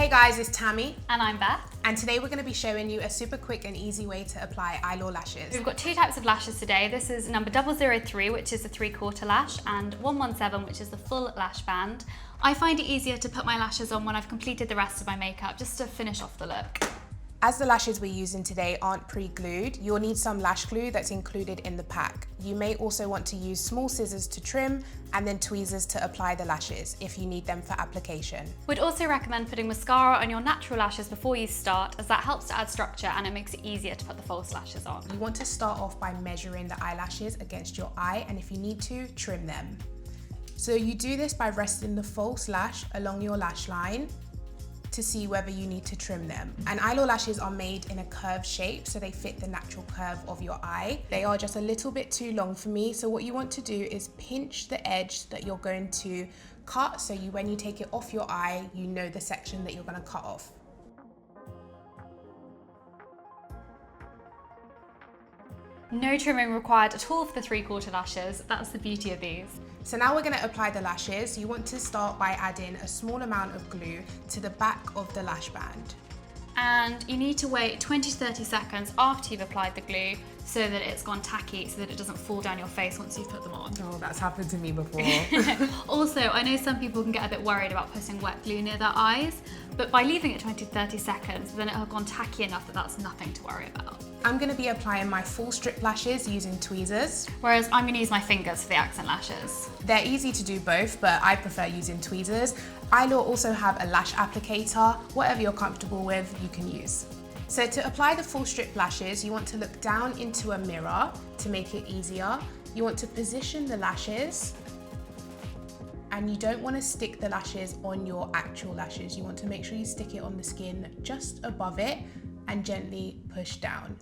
Hey guys, it's Tammy. And I'm Beth. And today we're going to be showing you a super quick and easy way to apply Eylure lashes. We've got two types of lashes today. This is number 003, which is the 3/4 lash, and 117, which is the full lash band. I find it easier to put my lashes on when I've completed the rest of my makeup, just to finish off the look. As the lashes we're using today aren't pre-glued, you'll need some lash glue that's included in the pack. You may also want to use small scissors to trim and then tweezers to apply the lashes if you need them for application. We'd also recommend putting mascara on your natural lashes before you start, as that helps to add structure and it makes it easier to put the false lashes on. You want to start off by measuring the eyelashes against your eye, and if you need to, trim them. So you do this by resting the false lash along your lash line to see whether you need to trim them. And Eylure lashes are made in a curved shape, so they fit the natural curve of your eye. They are just a little bit too long for me, so what you want to do is pinch the edge that you're going to cut, so when you take it off your eye, you know the section that you're going to cut off. No trimming required at all for the 3/4 lashes. That's the beauty of these. So now we're going to apply the lashes. You want to start by adding a small amount of glue to the back of the lash band. And you need to wait 20 to 30 seconds after you've applied the glue so that it's gone tacky, so that it doesn't fall down your face once you've put them on. Oh, that's happened to me before. Also, I know some people can get a bit worried about putting wet glue near their eyes, but by leaving it 20 to 30 seconds, then it'll have gone tacky enough that that's nothing to worry about. I'm going to be applying my full strip lashes using tweezers. Whereas I'm going to use my fingers for the accent lashes. They're easy to do both, but I prefer using tweezers. Eylure also have a lash applicator. Whatever you're comfortable with, you can use. So to apply the full strip lashes, you want to look down into a mirror to make it easier. You want to position the lashes, and you don't want to stick the lashes on your actual lashes. You want to make sure you stick it on the skin just above it and gently push down.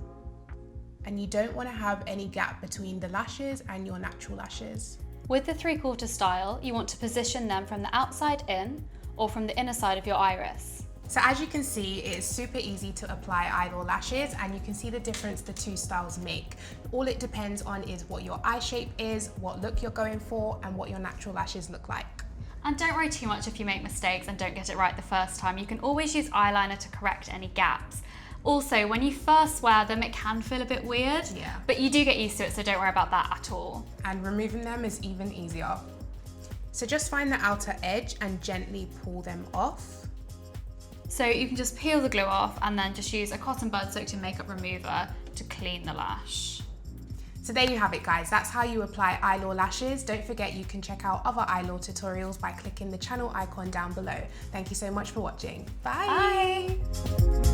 And you don't want to have any gap between the lashes and your natural lashes. With the 3/4 style, you want to position them from the outside in or from the inner side of your iris. So as you can see, it is super easy to apply Eylure lashes, and you can see the difference the two styles make. All it depends on is what your eye shape is, what look you're going for, and what your natural lashes look like. And don't worry too much if you make mistakes and don't get it right the first time. You can always use eyeliner to correct any gaps. Also, when you first wear them, it can feel a bit weird, but you do get used to it, so don't worry about that at all. And removing them is even easier. So just find the outer edge and gently pull them off. So you can just peel the glue off and then just use a cotton bud soaked in makeup remover to clean the lash. So there you have it, guys. That's how you apply Eylure lashes. Don't forget you can check out other Eylure tutorials by clicking the channel icon down below. Thank you so much for watching. Bye. Bye.